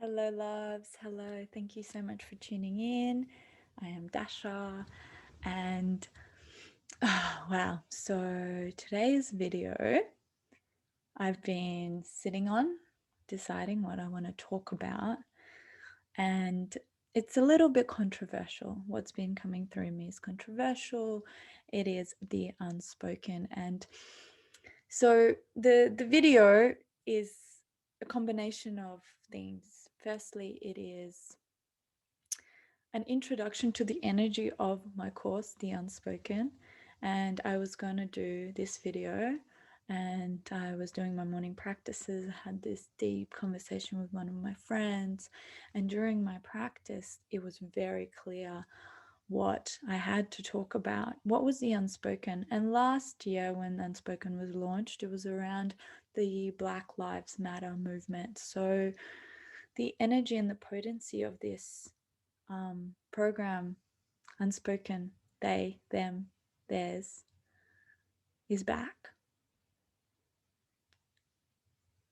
Hello, loves. Hello. Thank you so much for tuning in. I am Dasha, and wow. So, today's video, I've been sitting on deciding what I want to talk about, and it's a little bit controversial. What's been coming through me is controversial. It is the unspoken, and so the video is a combination of things. Firstly, it is an introduction to the energy of my course, The Unspoken. And I was going to do this video, and I was doing my morning practices. I had this deep conversation with one of my friends. And during my practice, it was very clear what I had to talk about. What was the unspoken? And last year, when the unspoken was launched, it was around the Black Lives Matter movement. So the energy and the potency of this program, unspoken, they, them, theirs, is back.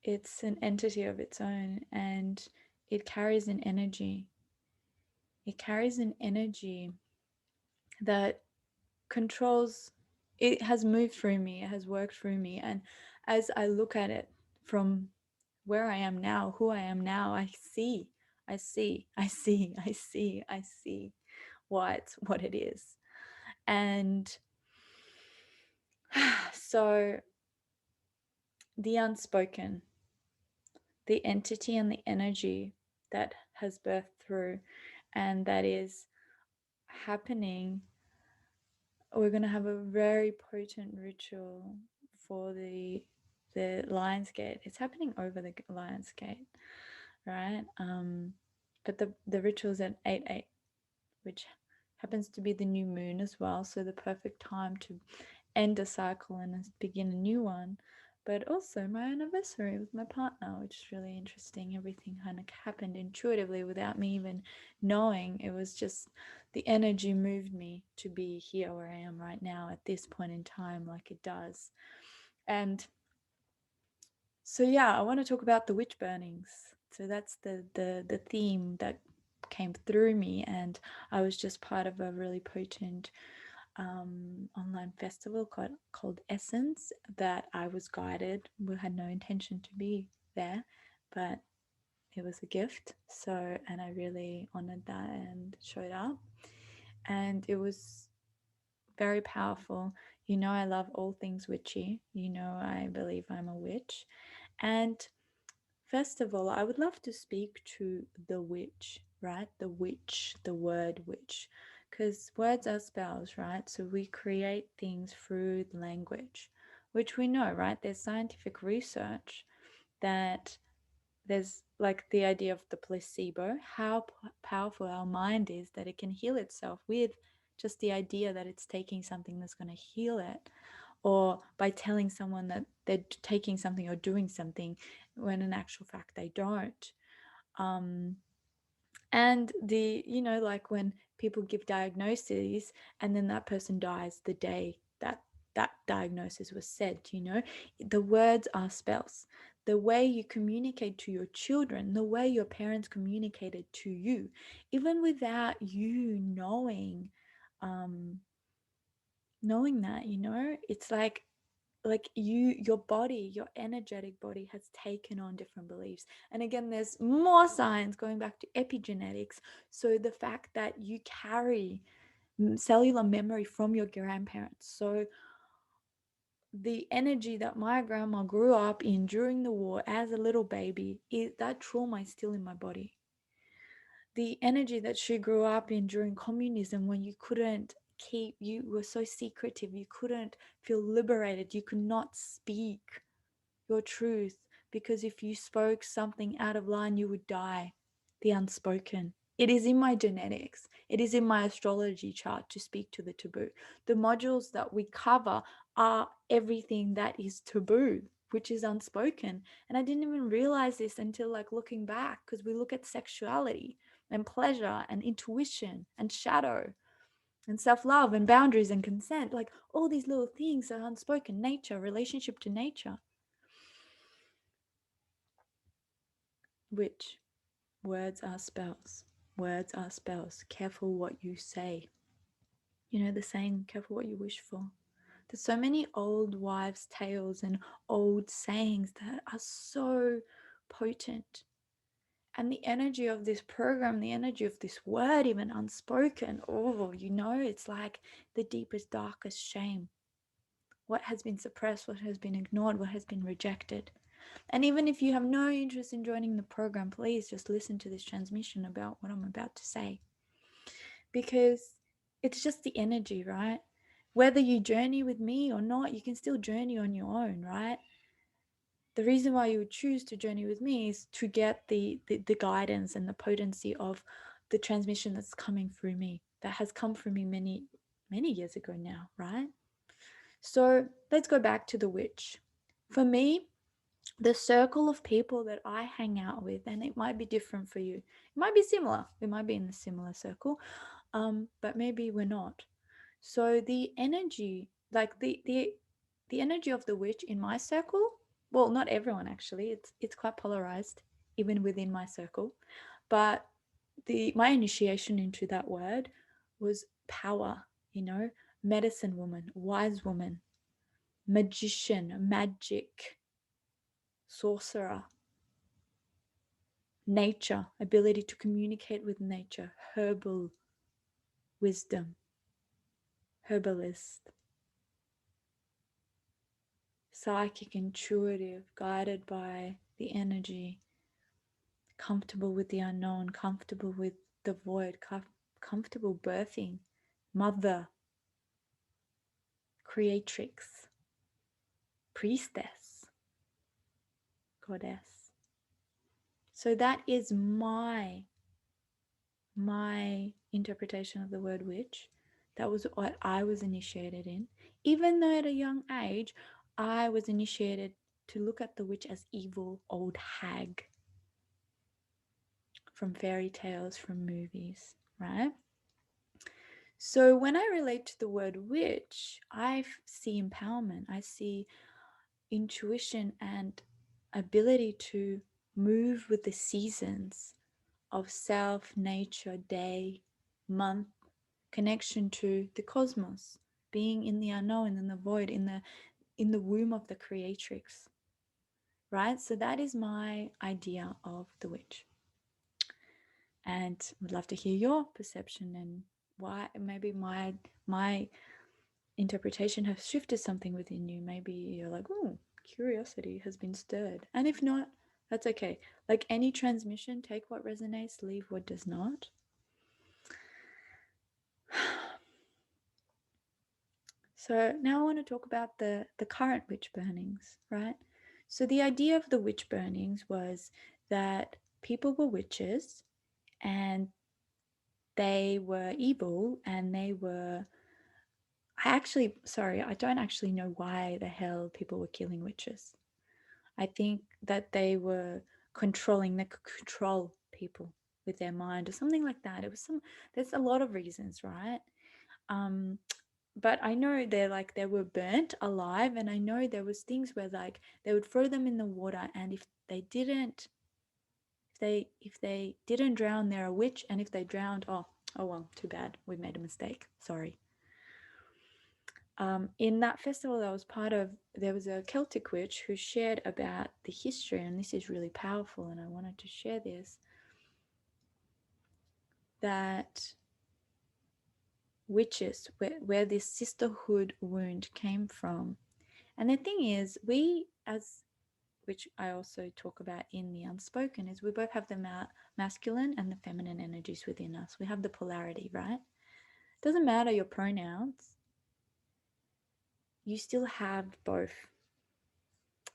It's an entity of its own, and it carries an energy. It carries an energy that controls, it has moved through me, it has worked through me. And as I look at it from where I am now, who I am now, I see what it is. And so the unspoken, the entity and the energy that has birthed through and that is happening, we're going to have a very potent ritual for the Lion's Gate. It's happening over the Lion's Gate, right? But the ritual's at 8/8, which happens to be the new moon as well, so the perfect time to end a cycle and begin a new one. But also my anniversary with my partner, which is really interesting. Everything kind of happened intuitively without me even knowing. It was just the energy moved me to be here where I am right now at this point in time, like it does. And so yeah, I want to talk about the witch burnings. So that's the theme that came through me, and I was just part of a really potent online festival called Essence that I was guided. We had no intention to be there, but it was a gift. So, and I really honored that and showed up. And it was very powerful. You know, I love all things witchy. You know, I believe I'm a witch. And first of all, I would love to speak to the witch, right? The witch, the word witch, because words are spells, right? So we create things through language, which we know, right? There's scientific research that there's like the idea of the placebo, how powerful our mind is that it can heal itself with just the idea that it's taking something that's going to heal it, or by telling someone that they're taking something or doing something when in actual fact they don't. Um, and like when people give diagnoses and then that person dies the day that that diagnosis was said, the words are spells. The way you communicate to your children, the way your parents communicated to you, even without you um, knowing that, it's like your body, your energetic body has taken on different beliefs. And again, there's more science going back to epigenetics. So the fact that you carry cellular memory from your grandparents. So the energy that my grandma grew up in during the war as a little baby, that trauma is still in my body. The energy that she grew up in during communism, when you were so secretive, you couldn't feel liberated, you could not speak your truth, because if you spoke something out of line, you would die. The unspoken. It is in my genetics. It is in my astrology chart to speak to the taboo. The modules that we cover are everything that is taboo, which is unspoken. And I didn't even realize this until like looking back, because we look at sexuality and pleasure and intuition and shadow and self-love and boundaries and consent. Like all these little things are unspoken. Nature, relationship to nature. Witch, Words are spells. Words are spells. Careful what you say. You know the saying, careful what you wish for. There's so many old wives' tales and old sayings that are so potent. And the energy of this program, the energy of this word, even unspoken, oh, you know, it's like the deepest, darkest shame. What has been suppressed, what has been ignored, what has been rejected. And even if you have no interest in joining the program, please just listen to this transmission about what I'm about to say. Because it's just the energy, right? Whether you journey with me or not, you can still journey on your own, right? The reason why you would choose to journey with me is to get the guidance and the potency of the transmission that's coming through me, that has come through me many years ago now, right? So let's go back to the witch. For me, the circle of people that I hang out with, and it might be different for you. It might be similar. We might be in a similar circle, but maybe we're not. So the energy, like the energy of the witch in my circle, well, not everyone actually. It's quite polarized, even within my circle. But my initiation into that word was power. You know, medicine woman, wise woman, magician, magic, sorcerer, nature, ability to communicate with nature, herbal wisdom, herbalist, psychic, intuitive, guided by the energy, comfortable with the unknown, comfortable with the void, comfortable birthing, mother, creatrix, priestess, goddess. So that is my interpretation of the word witch. That was what I was initiated in. Even though at a young age, I was initiated to look at the witch as evil old hag from fairy tales, from movies, right? So when I relate to the word witch, I see empowerment. I see intuition and ability to move with the seasons of self, nature, day, month, connection to the cosmos, being in the unknown, in the void, in the womb of the creatrix, right? So that is my idea of the witch, and would love to hear your perception and why maybe my interpretation has shifted something within you. Maybe you're like, oh, curiosity has been stirred, and if not, that's okay. Like any transmission, take what resonates, leave what does not. So now I want to talk about the current witch burnings, right? So the idea of the witch burnings was that people were witches and they were evil, and they were, I don't actually know why the hell people were killing witches. I think that they were they could control people with their mind or something like that. There's a lot of reasons, right? Um, but I know they were burnt alive, and I know there was things where like they would throw them in the water, and if they didn't drown, they're a witch, and if they drowned, oh well, too bad, we made a mistake, sorry. In that festival that I was part of, there was a Celtic witch who shared about the history, and this is really powerful, and I wanted to share this, that witches, where this sisterhood wound came from. And the thing is, which I also talk about in The Unspoken, is we both have the masculine and the feminine energies within us. We have the polarity, right? Doesn't matter your pronouns, you still have both.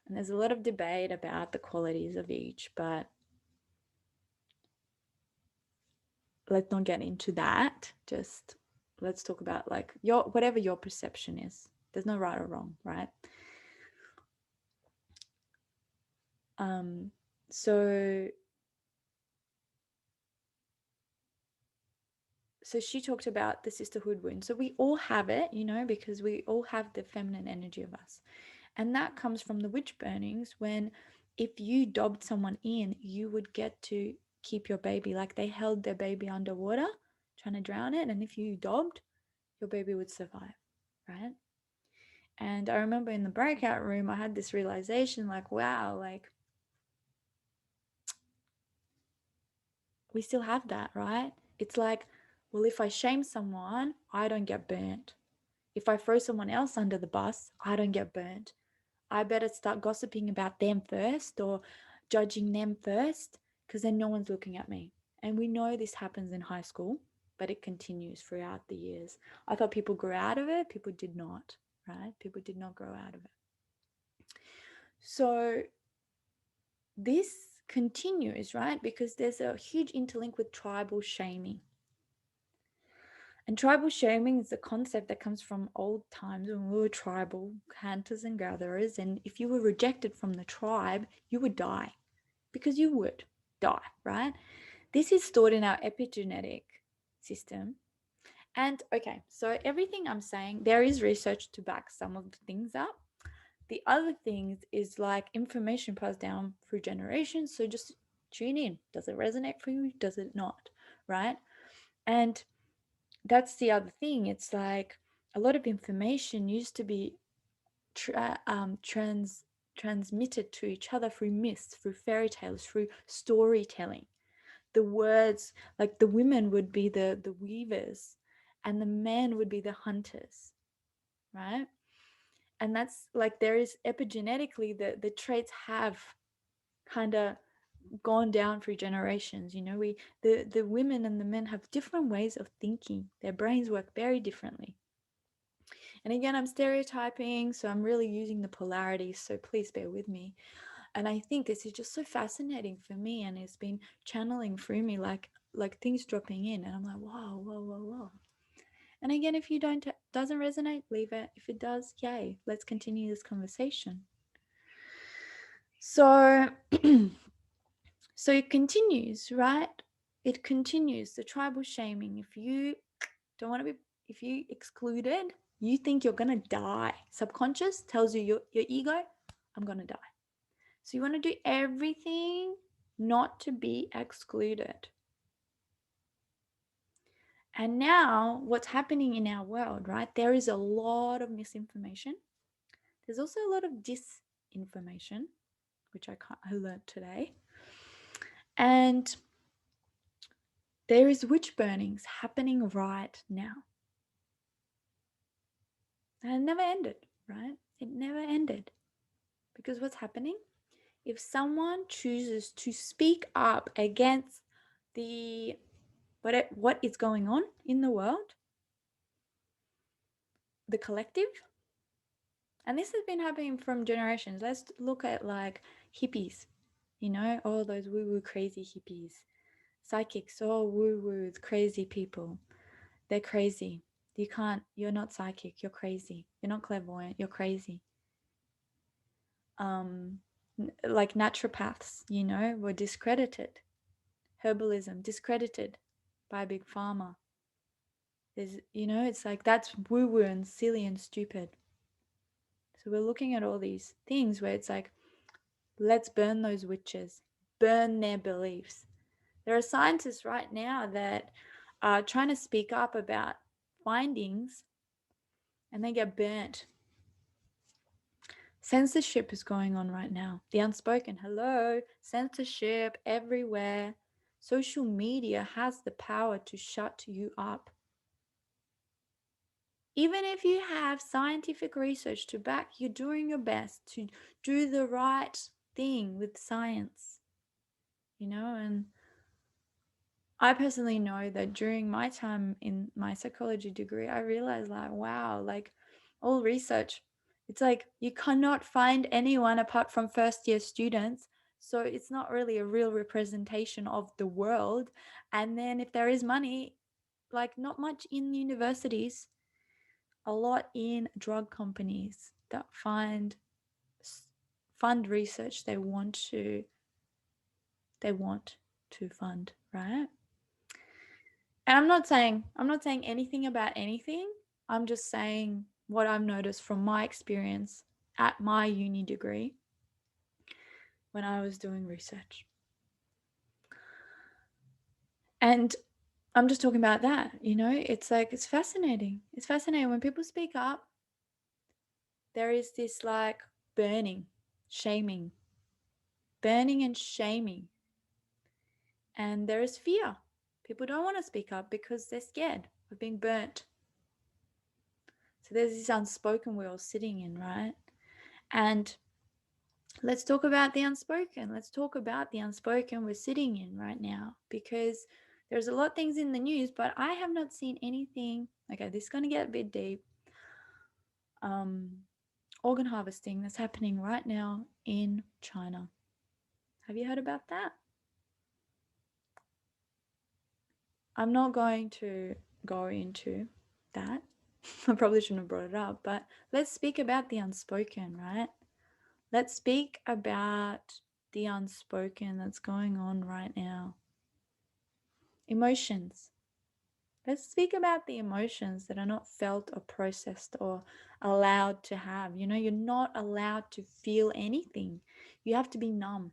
And there's a lot of debate about the qualities of each, but let's not get into that. Just let's talk about like whatever your perception is. There's no right or wrong, right? So she talked about the sisterhood wound. So we all have it, you know, because we all have the feminine energy of us. And that comes from the witch burnings, when if you dobbed someone in, you would get to keep your baby. Like they held their baby underwater, trying to drown it. And if you dobbed, your baby would survive, right? And I remember in the breakout room, I had this realization like, wow, like we still have that, right? It's like, well, if I shame someone, I don't get burnt. If I throw someone else under the bus, I don't get burnt. I better start gossiping about them first or judging them first because then no one's looking at me. And we know this happens in high school, but it continues throughout the years. I thought people grew out of it. People did not, right? People did not grow out of it. So this continues, right? Because there's a huge interlink with tribal shaming. And tribal shaming is a concept that comes from old times when we were tribal hunters and gatherers. And if you were rejected from the tribe, you would die, because you would die, right? This is stored in our epigenetic system. And okay, so everything I'm saying, there is research to back some of the things up. The other things is like information passed down through generations. So just tune in. Does it resonate for you? Does it not? Right? And that's the other thing. It's like a lot of information used to be transmitted to each other through myths, through fairy tales, through storytelling. The words, like the women would be the weavers and the men would be the hunters, right? And that's like there is epigenetically the traits have kind of gone down through generations. The women and the men have different ways of thinking. Their brains work very differently. And again, I'm stereotyping, so I'm really using the polarities, so please bear with me. And I think this is just so fascinating for me, and it's been channeling through me like things dropping in, and I'm like, whoa, whoa, whoa, whoa. And again, if you doesn't resonate, leave it. If it does, yay, let's continue this conversation. So so it continues, right? It continues, the tribal shaming. If you don't want to be, if you excluded, you think you're gonna die. Subconscious tells you, your ego, I'm gonna die. So you want to do everything not to be excluded. And now what's happening in our world, right? There is a lot of misinformation. There's also a lot of disinformation, which I learned today. And there is witch burnings happening right now. And it never ended, right? It never ended. Because what's happening? If someone chooses to speak up against the what is going on in the world, the collective, and this has been happening from generations. Let's look at like hippies, all those woo-woo crazy hippies, psychics, all woo-woo crazy people. They're crazy. You're not psychic, you're crazy. You're not clairvoyant, you're crazy. Like naturopaths, were discredited. Herbalism discredited by big pharma. There's, it's like that's woo-woo and silly and stupid. So we're looking at all these things where it's like, let's burn those witches, burn their beliefs. There are scientists right now that are trying to speak up about findings and they get burnt. Censorship is going on right now. The unspoken, hello, censorship everywhere. Social media has the power to shut you up. Even if you have scientific research to back, you're doing your best to do the right thing with science, and I personally know that during my time in my psychology degree, I realized like, wow, like all research, it's like you cannot find anyone apart from first year students. So it's not really a real representation of the world. And then if there is money, like not much in universities, a lot in drug companies that fund research they want to fund, right? And I'm not saying anything about anything. I'm just saying what I've noticed from my experience at my uni degree when I was doing research. And I'm just talking about that, it's like, it's fascinating. It's fascinating when people speak up. There is this like burning, shaming, burning and shaming. And there is fear. People don't want to speak up because they're scared of being burnt. So there's this unspoken we're all sitting in, right? And let's talk about the unspoken. Let's talk about the unspoken we're sitting in right now, because there's a lot of things in the news, but I have not seen anything. Okay, this is going to get a bit deep. Organ harvesting that's happening right now in China. Have you heard about that? I'm not going to go into that. I probably shouldn't have brought it up, but let's speak about the unspoken, right? Let's speak about the unspoken that's going on right now. Emotions. Let's speak about the emotions that are not felt or processed or allowed to have. You're not allowed to feel anything. You have to be numb.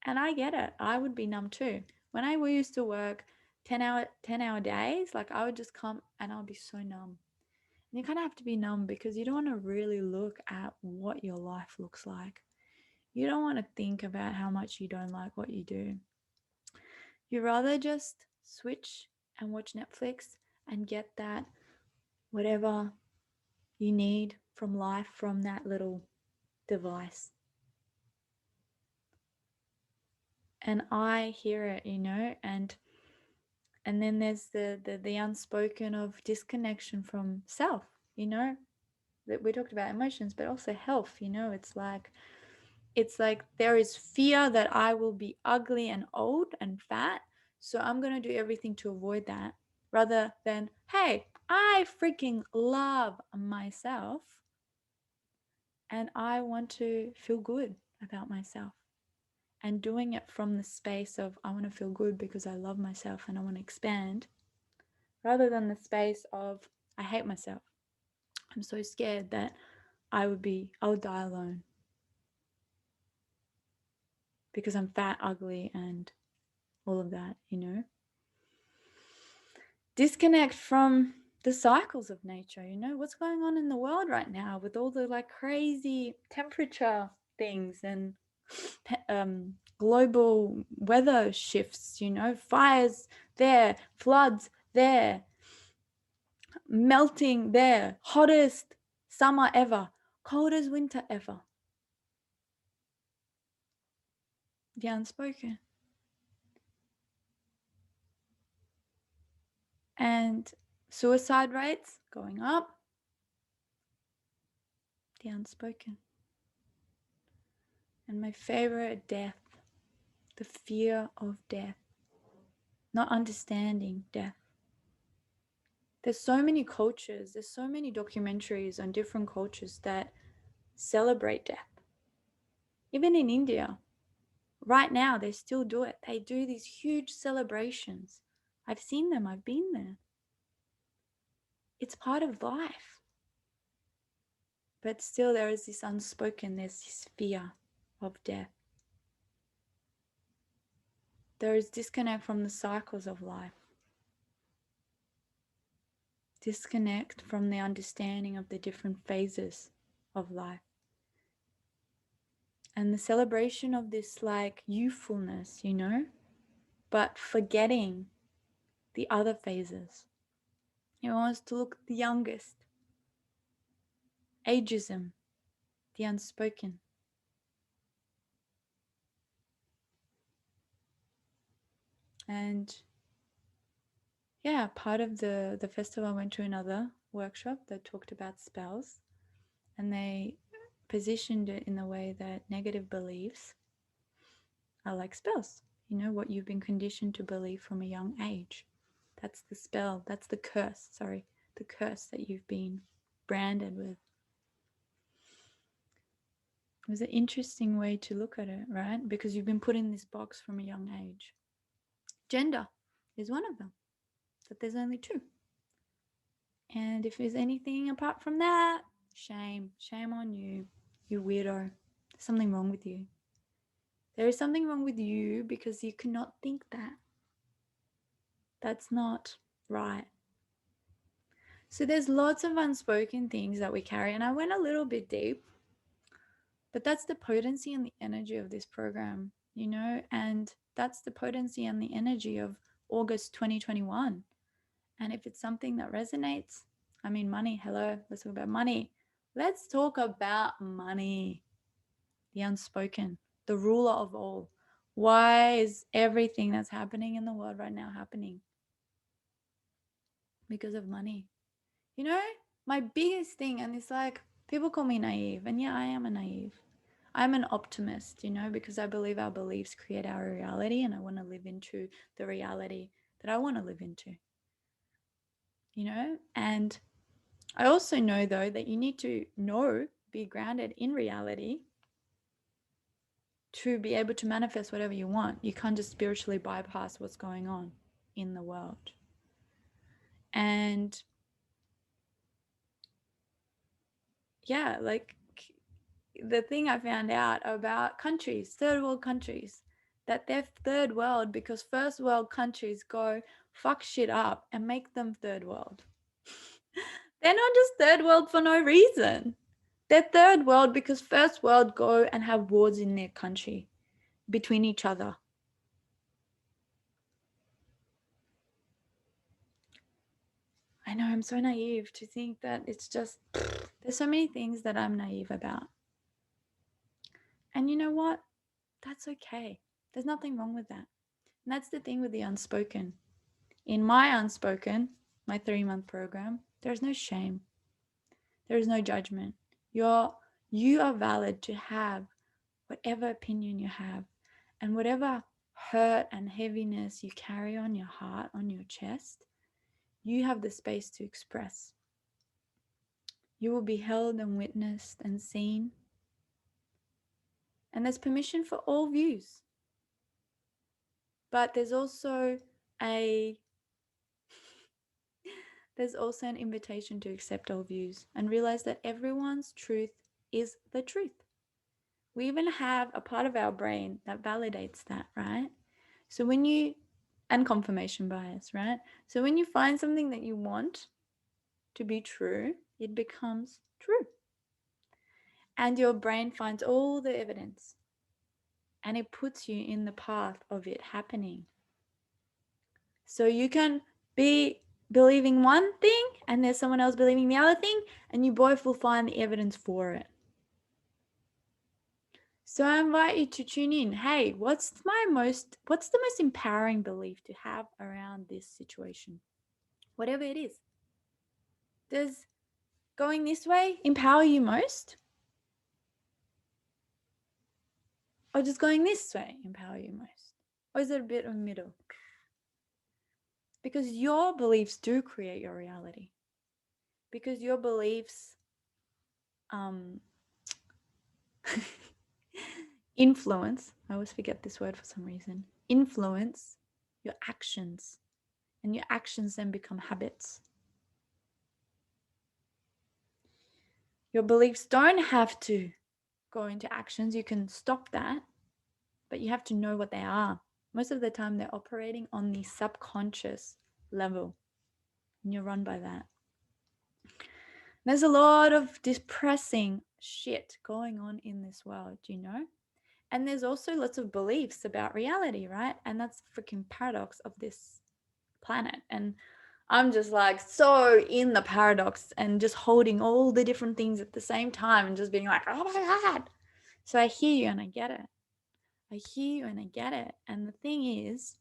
And I get it. I would be numb too. When I used to work 10-hour days, like I would just come and I'll be so numb. And you kind of have to be numb because you don't want to really look at what your life looks like. You don't want to think about how much you don't like what you do. You rather just switch and watch Netflix and get that whatever you need from life from that little device. And I hear it, and then there's the unspoken of disconnection from self, that we talked about emotions, but also health. It's like there is fear that I will be ugly and old and fat, so I'm going to do everything to avoid that, rather than, hey, I freaking love myself and I want to feel good about myself, and doing it from the space of I want to feel good because I love myself and I want to expand, rather than the space of I hate myself. I'm so scared that I would die alone because I'm fat, ugly, and all of that. Disconnect from the cycles of nature. What's going on in the world right now with all the like crazy temperature things and global weather shifts, fires there, floods there, melting there, hottest summer ever, coldest winter ever. The unspoken. And suicide rates going up. The unspoken. And my favorite, death. The fear of death. Not understanding death. There's so many cultures, there's so many documentaries on different cultures that celebrate death. Even in India, right now, they still do it. They do these huge celebrations. I've seen them, I've been there. It's part of life. But still, there is this unspoken, there's this fear of death. There is disconnect from the cycles of life. Disconnect from the understanding of the different phases of life. And the celebration of this like youthfulness, but forgetting the other phases. He wants to look the youngest. Ageism, the unspoken. And yeah, part of the festival, I went to another workshop that talked about spells, and they positioned it in the way that negative beliefs are like spells. What you've been conditioned to believe from a young age. That's the spell, that's the curse, the curse that you've been branded with. It was an interesting way to look at it, right? Because you've been put in this box from a young age. Gender is one of them, but there's only two. And if there's anything apart from that, shame on you, you weirdo. There's something wrong with you. There is something wrong with you because you cannot think that. That's not right. So there's lots of unspoken things that we carry. And I went a little bit deep, but that's the potency and the energy of this program, you know, and that's the potency and the energy of August 2021. And if it's something that resonates, I mean, money, hello, let's talk about money. Let's talk about money, the unspoken, the ruler of all. Why is everything that's happening in the world right now happening? Because of money. You know, my biggest thing, and it's like people call me naive, and yeah, I am a naive. I'm an optimist, you know, because I believe our beliefs create our reality, and I want to live into the reality that I want to live into, you know. And I also know, though, that you need to be grounded in reality to be able to manifest whatever you want. You can't just spiritually bypass what's going on in the world. And yeah, like the thing I found out about countries, third world countries, that they're third world because first world countries go fuck shit up and make them third world. They're not just third world for no reason. They're third world because first world go and have wars in their country between each other. I know, I'm so naive to think that it's just, there's so many things that I'm naive about. And you know what? That's okay. There's nothing wrong with that. And that's the thing with the unspoken. In my unspoken, my 3-month program, there's no shame. There is no judgment. You are valid to have whatever opinion you have, and whatever hurt and heaviness you carry on your heart, on your chest, you have the space to express. You will be held and witnessed and seen. And there's permission for all views. But there's also a there's also an invitation to accept all views and realize that everyone's truth is the truth. We even have a part of our brain that validates that, right? So and confirmation bias, right? So when you find something that you want to be true, it becomes true. And your brain finds all the evidence and it puts you in the path of it happening. So you can be believing one thing and there's someone else believing the other thing, and you both will find the evidence for it. So I invite you to tune in. Hey, what's the most empowering belief to have around this situation? Whatever it is. Does going this way empower you most? Or does going this way empower you most? Or is it a bit of a middle? Because your beliefs do create your reality. Because your beliefs influence, I always forget this word for some reason, influence your actions. And your actions then become habits. Your beliefs don't have to go into actions. You can stop that, but you have to know what they are. Most of the time, they're operating on the subconscious level, and you're run by that. There's a lot of depressing shit going on in this world, you know? And there's also lots of beliefs about reality, right? And that's the freaking paradox of this planet. And I'm just like so in the paradox and just holding all the different things at the same time and just being like, oh my God. So I hear you and I get it. I hear you and I get it. And the thing is,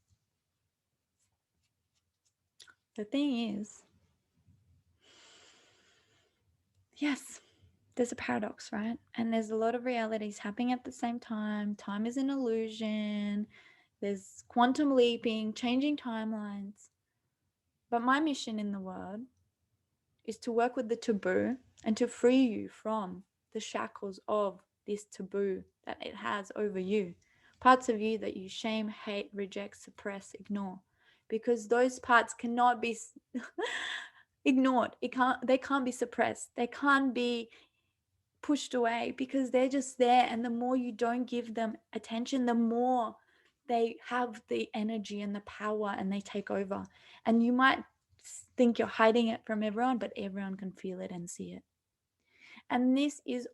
yes, there's a paradox, right? And there's a lot of realities happening at the same time. Time is an illusion. There's quantum leaping, changing timelines. But my mission in the world is to work with the taboo and to free you from the shackles of this taboo that it has over you. Parts of you that you shame, hate, reject, suppress, ignore. Because those parts cannot be ignored. They can't be suppressed. They can't be pushed away because they're just there. And the more you don't give them attention, the more they have the energy and the power and they take over. And you might think you're hiding it from everyone, but everyone can feel it and see it. And this is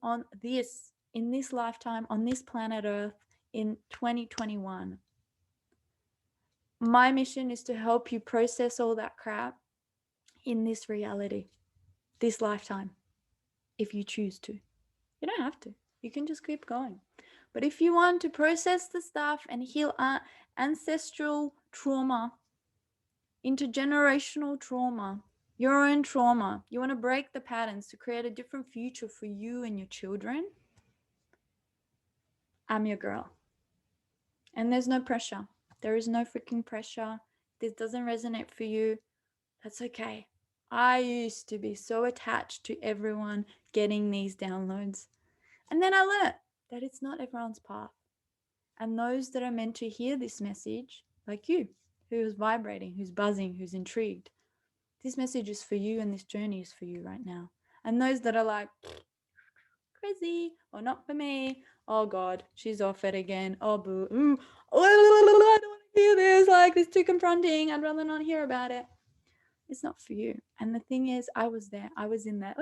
in this lifetime, on this planet Earth in 2021. My mission is to help you process all that crap in this reality, this lifetime, if you choose to. You don't have to. You can just keep going. But if you want to process the stuff and heal ancestral trauma, intergenerational trauma, your own trauma, you want to break the patterns to create a different future for you and your children, I'm your girl. And there's no pressure. There is no freaking pressure. This doesn't resonate for you. That's okay. I used to be so attached to everyone getting these downloads. And then I learned that it's not everyone's path. And those that are meant to hear this message, like you, who is vibrating, who's buzzing, who's intrigued, this message is for you and this journey is for you right now. And those that are like, crazy, or not for me, oh God, she's off it again, oh boo, ooh, I don't want to hear this, like it's too confronting, I'd rather not hear about it. It's not for you. And the thing is, I was there, I was in that,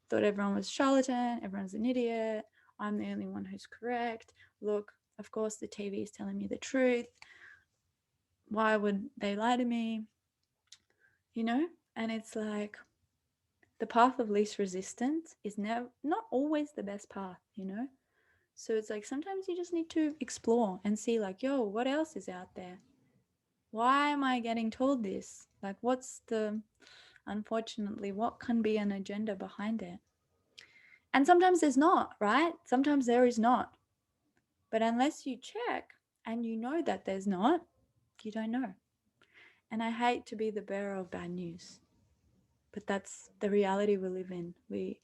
thought everyone was charlatan, everyone's an idiot, I'm the only one who's correct. Look, of course the TV is telling me the truth. Why would they lie to me? You know? And it's like the path of least resistance is not always the best path, you know? So it's like sometimes you just need to explore and see like, yo, what else is out there? Why am I getting told this? Like unfortunately, what can be an agenda behind it? And sometimes there's not, right? Sometimes there is not. But unless you check and you know that there's not, you don't know. And I hate to be the bearer of bad news, but that's the reality we live in. We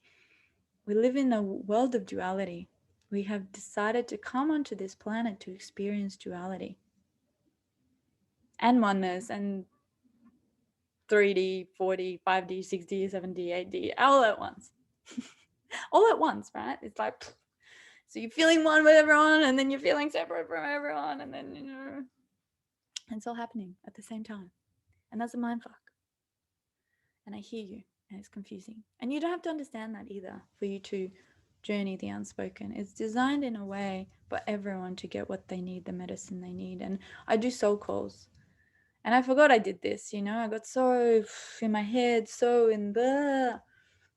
live in a world of duality. We have decided to come onto this planet to experience duality and oneness and 3D, 4D, 5D, 6D, 7D, 8D, all at once. All at once, right? It's like, so you're feeling one with everyone and then you're feeling separate from everyone and then, you know, it's all happening at the same time. And that's a mind fuck. And I hear you, and it's confusing. And you don't have to understand that either for you to journey the unspoken. It's designed in a way for everyone to get what they need, the medicine they need. And I do soul calls. And I forgot I did this, you know, I got so in my head, so in the,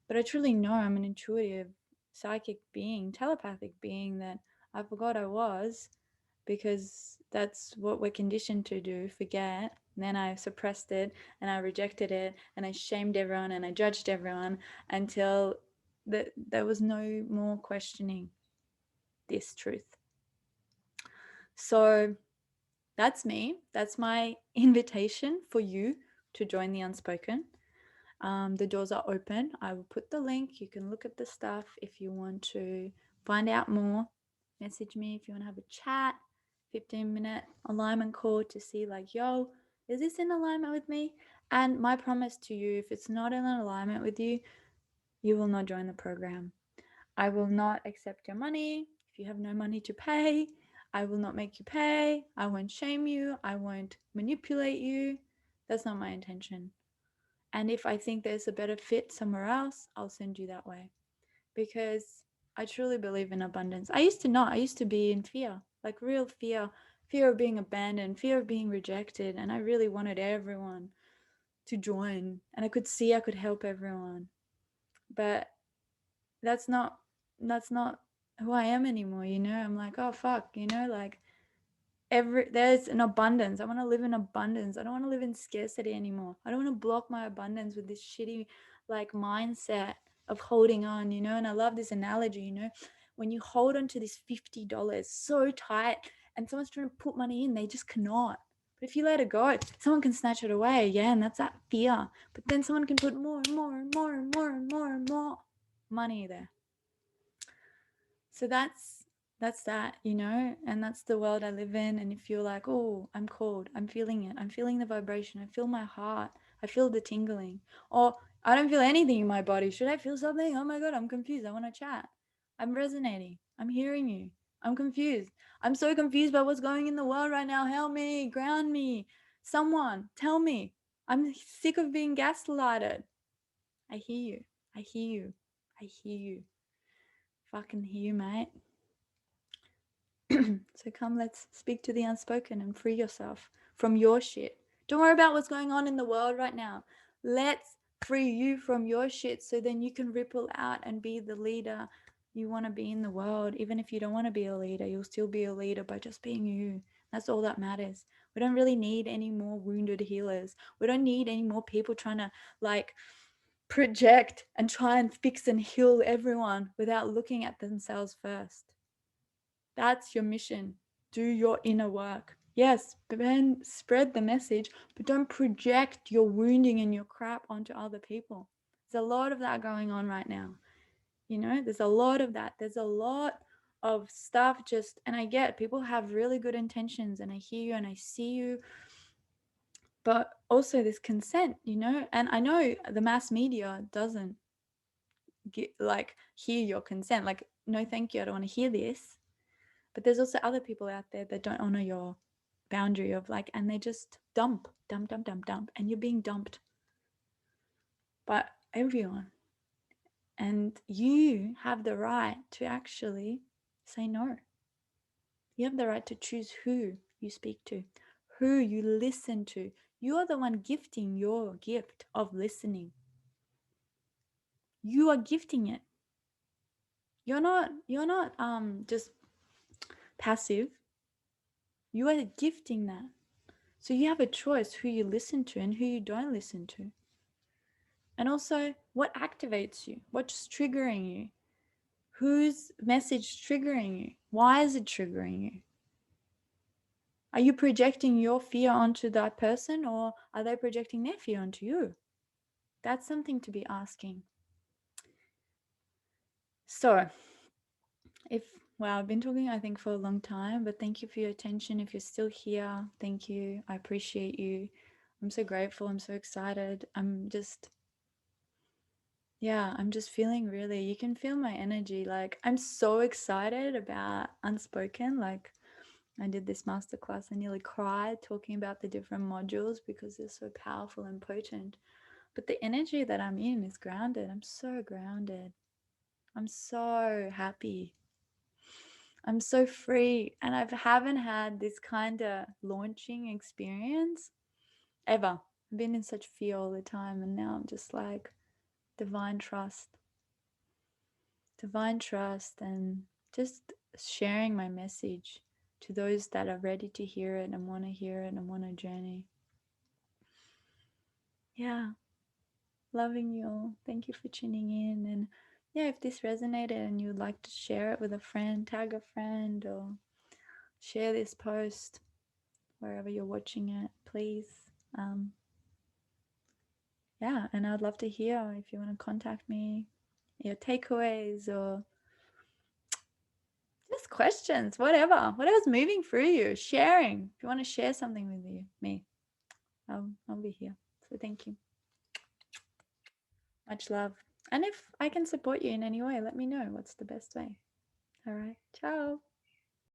but I truly know I'm an intuitive, psychic being, telepathic being that I forgot I was, because that's what we're conditioned to do, forget. And then I suppressed it and I rejected it and I shamed everyone and I judged everyone until there was no more questioning this truth. So that's me. That's my invitation for you to join the unspoken. The doors are open. I will put the link. You can look at the stuff if you want to find out more. Message me if you want to have a chat, 15-minute alignment call to see like, yo, is this in alignment with me? And my promise to you, if it's not in alignment with you, you will not join the program. I will not accept your money. If you have no money to pay, I will not make you pay. I won't shame you. I won't manipulate you. That's not my intention. And if I think there's a better fit somewhere else, I'll send you that way. Because I truly believe in abundance. I used to not. I used to be in fear, like real fear, fear of being abandoned, fear of being rejected. And I really wanted everyone to join. And I could see I could help everyone. But that's not who I am anymore, you know? I'm like, oh fuck, you know, like there's an abundance. I want to live in abundance. I don't want to live in scarcity anymore. I don't want to block my abundance with this shitty like mindset of holding on, you know. And I love this analogy, you know, when you hold on to this $50 so tight and someone's trying to put money in, they just cannot. But if you let it go, someone can snatch it away. Yeah, and that's that fear. But then someone can put more and more and more and more and more and more money there. So that's that, you know, and that's the world I live in. And if you're like, oh, I'm called, I'm feeling it, I'm feeling the vibration, I feel my heart, I feel the tingling, or I don't feel anything in my body, should I feel something? Oh my god, I'm confused, I want to chat, I'm resonating, I'm hearing you, I'm confused. I'm so confused by what's going in the world right now. Help me, ground me. Someone, tell me. I'm sick of being gaslighted. I hear you. I hear you. I hear you. Fucking hear you, mate. So come, let's speak to the unspoken and free yourself from your shit. Don't worry about what's going on in the world right now. Let's free you from your shit so then you can ripple out and be the leader you want to be in the world. Even if you don't want to be a leader, you'll still be a leader by just being you. That's all that matters. We don't really need any more wounded healers. We don't need any more people trying to like project and try and fix and heal everyone without looking at themselves first. That's your mission. Do your inner work. Yes, spread the message, but don't project your wounding and your crap onto other people. There's a lot of that going on right now. You know, there's a lot of that. There's a lot of stuff just, and I get people have really good intentions, and I hear you and I see you, but also this consent, you know, and I know the mass media doesn't get like hear your consent. Like, no, thank you, I don't want to hear this. But there's also other people out there that don't honor your boundary of like, and they just dump, and you're being dumped by everyone. And you have the right to actually say no. You have the right to choose who you speak to, who you listen to. You are the one gifting your gift of listening. You are gifting it. You're not just passive. You are gifting that. So you have a choice who you listen to and who you don't listen to. And also, what activates you? What's triggering you? Whose message triggering you? Why is it triggering you? Are you projecting your fear onto that person, or are they projecting their fear onto you? That's something to be asking. So, well, I've been talking, I think, for a long time, but thank you for your attention. If you're still here, thank you. I appreciate you. I'm so grateful. I'm so excited. I'm just feeling really, you can feel my energy. Like, I'm so excited about Unspoken. Like, I did this masterclass, I nearly cried talking about the different modules because they're so powerful and potent. But the energy that I'm in is grounded. I'm so grounded. I'm so happy. I'm so free. And I haven't had this kind of launching experience ever. I've been in such fear all the time. And now I'm just like, divine trust. Divine trust, and just sharing my message to those that are ready to hear it and want to hear it and want to journey. Yeah, loving you all. Thank you for tuning in. And yeah, if this resonated and you'd like to share it with a friend, tag a friend or share this post wherever you're watching it, please. Yeah, and I'd love to hear if you want to contact me, your takeaways or just questions, whatever's moving through you, sharing. If you want to share something with me, I'll be here. So thank you. Much love. And if I can support you in any way, let me know what's the best way. All right. Ciao.